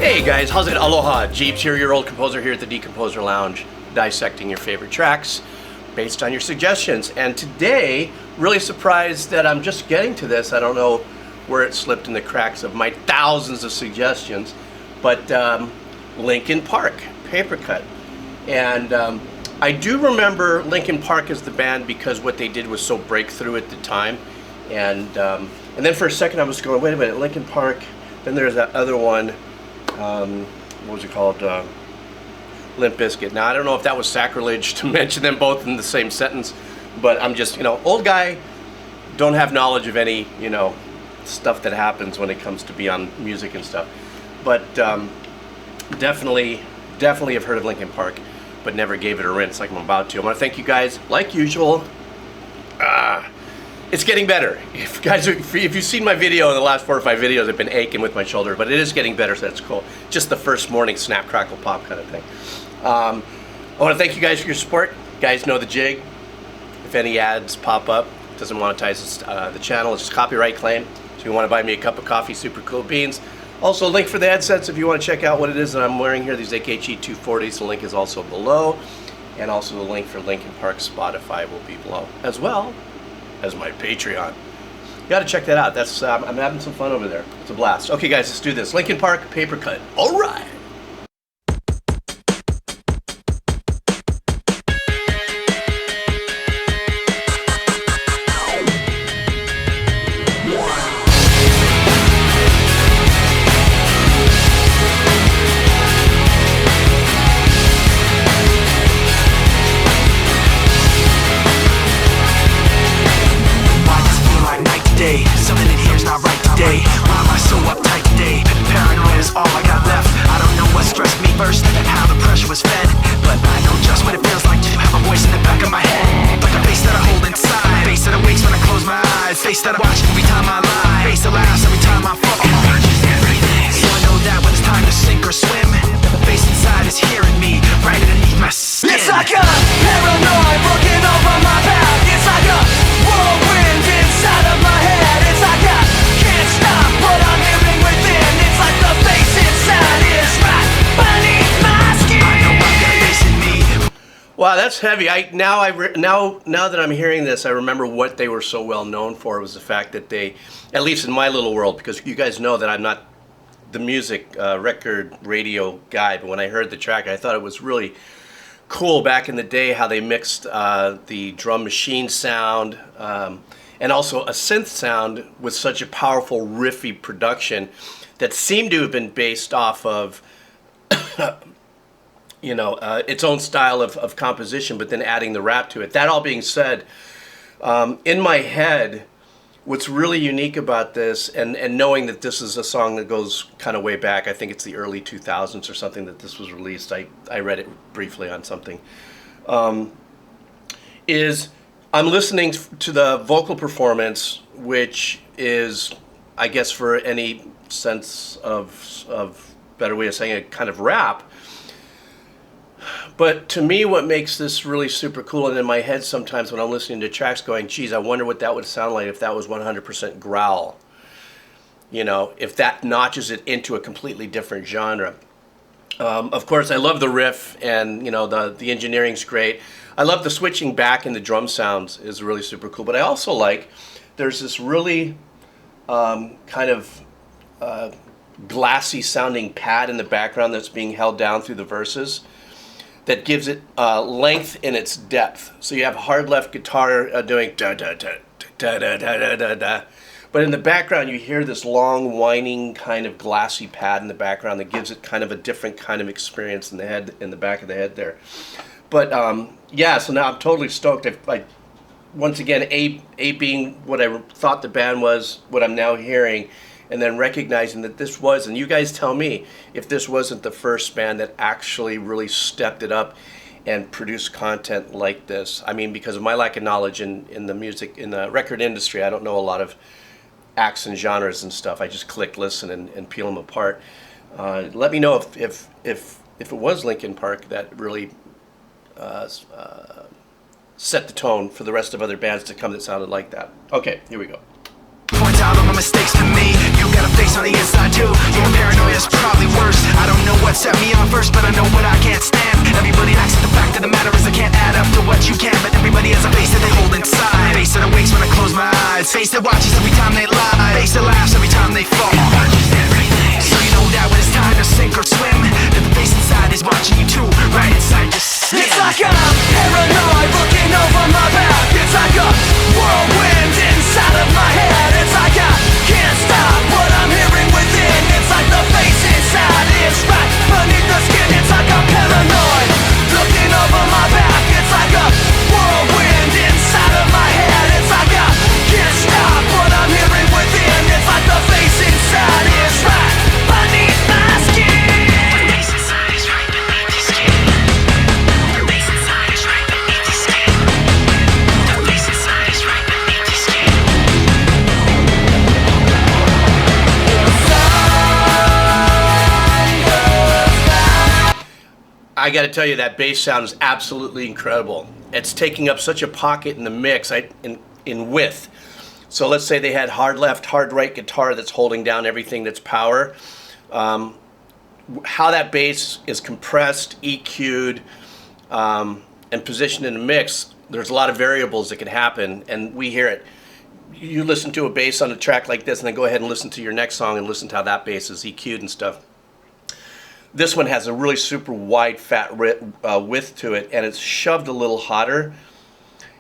Hey guys, how's it? Aloha, Geebz here, your old composer here at the Decomposer Lounge, dissecting your favorite tracks based on your suggestions. And today, really surprised that I'm just getting to this. I don't know where it slipped in the cracks of my thousands of suggestions, but Linkin Park, Papercut. And I do remember Linkin Park as the band because what they did was so breakthrough at the time. And then for a second I was going, wait a minute, Linkin Park. Then there's that other one. What was it called? Limp Bizkit. Now I don't know if that was sacrilege to mention them both in the same sentence, but I'm just, old guy, don't have knowledge of any, stuff that happens when it comes to beyond music and stuff. But definitely have heard of Linkin Park, but never gave it a rinse like I'm about to. I want to thank you guys, like usual. It's getting better. If you've seen my video in the last 4 or 5 videos, I've been aching with my shoulder, but it is getting better, so that's cool. Just the first morning snap, crackle, pop kind of thing. I want to thank you guys for your support. You guys know the jig. If any ads pop up, doesn't monetize the channel, it's just copyright claim. So if you want to buy me a cup of coffee, super cool beans. Also, a link for the headsets if you want to check out what it is that I'm wearing here, these AKG 240s. The link is also below. And also the link for Linkin Park Spotify will be below, as well as my Patreon. You gotta check that out. That's I'm having some fun over there. It's a blast. Okay guys, let's do this. Linkin Park, Papercut. Alright! Something in here's not right today. Why am I so uptight today? Paranoia is all I got left. I don't know what stressed me first, how the pressure was fed, but I know just what it feels like to have a voice in the back of my head, like a face that I hold inside, face that awakes when I close my eyes, face that I watch every time I lie, face that laughs every time I fall. Everything. So I know that when it's time to sink or swim, the face inside is hearing me right underneath my skin. It's like a paranoid looking over my back. It's like a whirlwind inside of my head. It's like I can't stop what I'm hearing within. It's like the face inside is right beneath my skin. I know I've got a face in me. Wow, that's heavy. Now that I'm hearing this, I remember what they were so well known for was the fact that they, at least in my little world, because you guys know that I'm not the music record radio guy, but when I heard the track, I thought it was really cool back in the day how they mixed the drum machine sound and also a synth sound with such a powerful riffy production that seemed to have been based off of its own style of composition, but then adding the rap to it. That all being said, in my head, what's really unique about this, and knowing that this is a song that goes kind of way back, I think it's the early 2000s or something that this was released. I read it briefly on something. Is I'm listening to the vocal performance, which is, I guess, for any sense of better way of saying it, kind of rap. But to me, what makes this really super cool, and in my head sometimes when I'm listening to tracks going, geez, I wonder what that would sound like if that was 100% growl. If that notches it into a completely different genre. Of course, I love the riff, and the engineering's great. I love the switching back in the drum sounds is really super cool. But I also there's this really kind of glassy sounding pad in the background that's being held down through the verses that gives it length in its depth. So you have hard left guitar doing da da da da da da da da. But in the background, you hear this long, whining kind of glassy pad in the background that gives it kind of a different kind of experience in the head, in the back of the head there. But yeah, so now I'm totally stoked. Once again, A being what I thought the band was, what I'm now hearing, and then recognizing that this was, and you guys tell me if this wasn't the first band that actually really stepped it up and produced content like this. I mean, because of my lack of knowledge in the music, in the record industry, I don't know a lot of acts and genres and stuff. I just click, listen, and peel them apart. Let me know if it was Linkin Park that really set the tone for the rest of other bands to come that sounded like that. Okay, here we go. Points all of my mistakes to me. You got a face on the inside too. Your paranoia is probably worse. I don't know what set me on first, but I know what I can't stand. Everybody acts like the fact of the matter is I can't add up to what you can, but everybody has a face that they hold inside. Face that awakes when I close my eyes. Face that watches every time they lie. Face that laughs every time they fall. So you know that when it's time to sink or swim, that the face inside is watching you too, right inside your skin. It's like I'm paranoid looking over my back. It's like a whirlwind inside of my head. It's like I can't stop what I'm hearing within. It's like the face inside is right beneath the skin. It's like I'm paranoid looking over my back. It's like a whirlwind inside of my head. It's like I can't stop what I'm hearing within. It's like the face inside is right beneath my skin. The face inside is right beneath the skin. The face inside is right beneath the skin. The face inside is right beneath the skin. I got to tell you, that bass sound is absolutely incredible. It's taking up such a pocket in the mix, in width. So let's say they had hard left, hard right guitar that's holding down everything that's power. How that bass is compressed, EQ'd, and positioned in the mix, there's a lot of variables that could happen, and we hear it. You listen to a bass on a track like this, and then go ahead and listen to your next song and listen to how that bass is EQ'd and stuff. This one has a really super wide, fat width to it, and it's shoved a little hotter.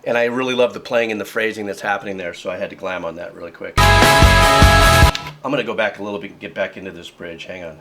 And I really love the playing and the phrasing that's happening there, so I had to glam on that really quick. I'm going to go back a little bit and get back into this bridge. Hang on.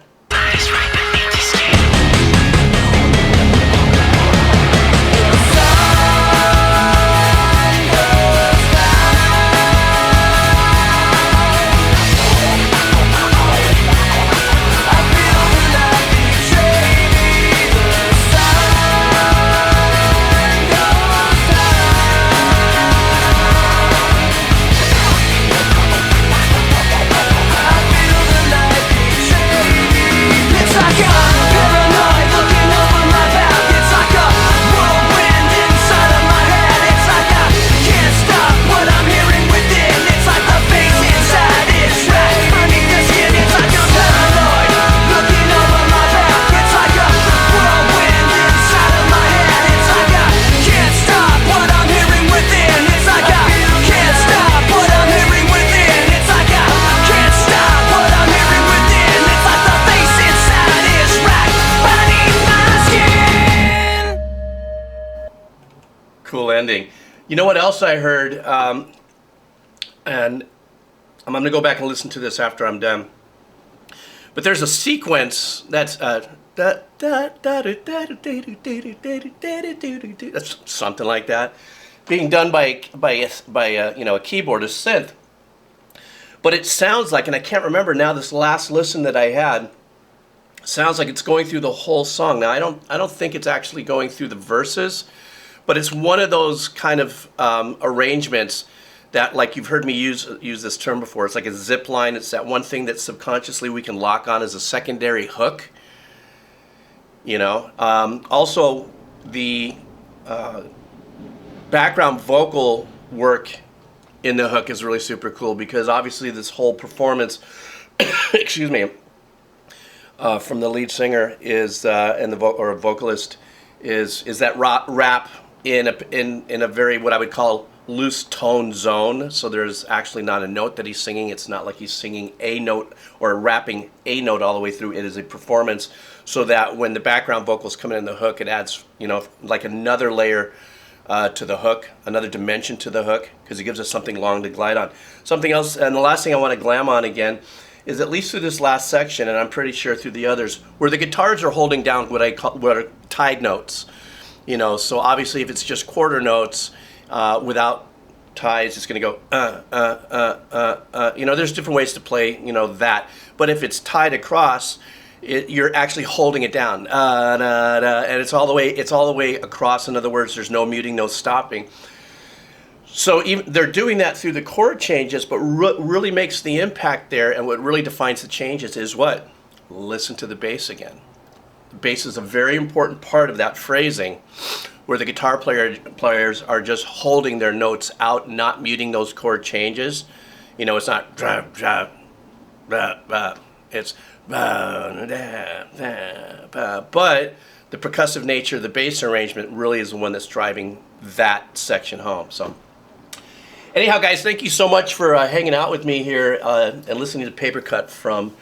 Cool ending. You know what else I heard? And I'm going to go back and listen to this after I'm done. But there's a sequence that's that's something like that, being done by a keyboard, a synth. But it sounds like, and I can't remember now, this last listen that I had, sounds like it's going through the whole song. Now I don't think it's actually going through the verses, but it's one of those kind of arrangements that, like you've heard me use this term before, it's like a zip line. It's that one thing that subconsciously we can lock on as a secondary hook. You know, also the background vocal work in the hook is really super cool, because obviously this whole performance, excuse me, from the lead singer is and the vocalist is that rap in a very, what I would call, loose tone zone. So there's actually not a note that he's singing. It's not like he's singing a note or rapping a note all the way through. It is a performance, so that when the background vocals come in the hook, it adds, you know, like another layer to the hook, another dimension to the hook, because it gives us something long to glide on. Something else, and the last thing I want to glam on again is, at least through this last section, and I'm pretty sure through the others, where the guitars are holding down what are tied notes. You know, so obviously if it's just quarter notes without ties, it's going to go you know, there's different ways to play, you know, that. But if it's tied across, you're actually holding it down, and it's all the way across. In other words, there's no muting, no stopping. So they're doing that through the chord changes, but really makes the impact there, and what really defines the changes is what? Listen to the bass again. The bass is a very important part of that phrasing, where the guitar players are just holding their notes out, not muting those chord changes. You know, it's not it's but the percussive nature, the bass arrangement really is the one that's driving that section home. So anyhow, guys, thank you so much for hanging out with me here and listening to Papercut from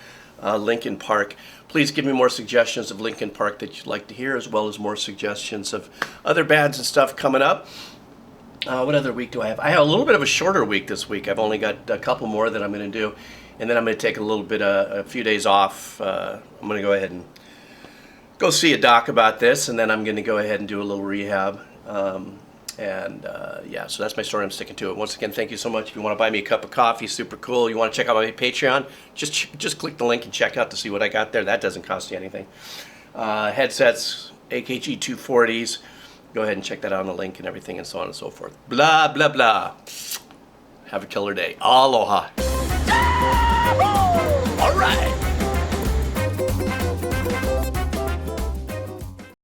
Linkin Park. Please give me more suggestions of Linkin Park that you'd like to hear, as well as more suggestions of other bands and stuff coming up. What other week do I have? I have a little bit of a shorter week this week. I've only got a couple more that I'm going to do, and then I'm going to take a little bit, a few days off. I'm going to go ahead and go see a doc about this, and then I'm going to go ahead and do a little rehab. Yeah, so that's my story. I'm sticking to it. Once again, thank you so much. If you want to buy me a cup of coffee, super cool. You want to check out my Patreon, just click the link and check out to see what I got there. That doesn't cost you anything. Headsets, AKG 240s. Go ahead and check that out on the link and everything and so on and so forth. Blah, blah, blah. Have a killer day. Aloha.